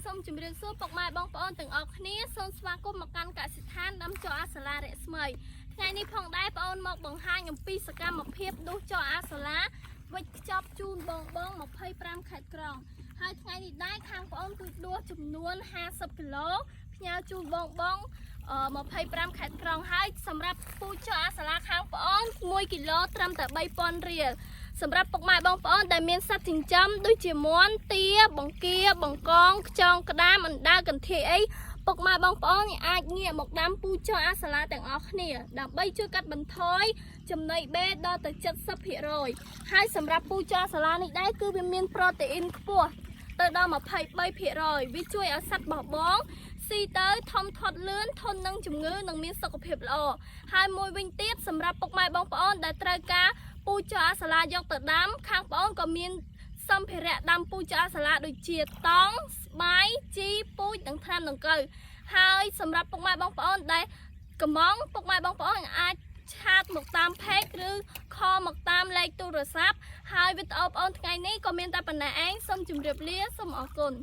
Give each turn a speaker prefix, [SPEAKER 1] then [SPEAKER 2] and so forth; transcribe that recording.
[SPEAKER 1] សូមជម្រាបសួរពុកម៉ែបងប្អូនទាំងអស់គ្នាសូមស្វាគមន៍មកកាន់កសិដ្ឋានដាំចោអាសាឡារស្មីថ្ងៃនេះផងដែរបងប្អូនមកបង្ហាញអំពីសកម្មភាពដួសចោអាសាឡាវិចខ្ចប់ជូនបង25ខេត្តក្រុងហើយថ្ងៃនេះដែរខាងបងប្អូនគឺដួសចំនួន50គីឡូផ្ញើជូនបង25ខេត្តក្រុងហើយសម្រាប់ពូជចោអាសាឡាខាងបងប្អូន1គីឡូត្រឹមតែ3000រៀលសម្រាប់ពុកម៉ែបងប្អូនដែលមានសត្វចិញ្ចឹមដូចជាមាន់ទាបង្គាបង្កងខ្យងក្តាមអណ្ដើកកន្ធាយអីពុកម៉ែបងប្អូនអាចងាកមកដាំពូជចោអាសាឡាទាំងអស់គ្នាដើម្បីជួយកាត់បន្ថយចំណីបេដល់ទៅ70%ហើយសម្រាប់ពូជចោអាសាឡានេះដែរគឺវាមានប្រូតេអ៊ីនខ្ពស់ទៅដល់23%វាជួយឲ្យសត្វបោះបង់ស៊ីទៅធំធាត់លឿនធន់នឹងជំងឺនិងមានសុខភាពល្អហើយមួយវិញទៀតសម្រាប់ពុកម៉ែបងប្អូនដែលត្រូវការពូជចោអាសាឡាយកទៅដាំខាងបងប្អូនក៏មានសម្ភារៈដាំពូជចោអាសាឡាដូចជាតង់ស្បាយជីពូជនិងថ្នាំដង្កូវហើយសម្រាប់ពុកម៉ែបងប្អូនដែលកំងពុកម៉ែបងប្អូនអាចឆាតមកតាម page ឬខលមកតាមលេខទូរស័ព្ទហើយវីដេអូបងប្អូនថ្ងៃនេះក៏មានតែប៉ុណ្ណេះឯងសូមជម្រាបលាសូមអរគុណ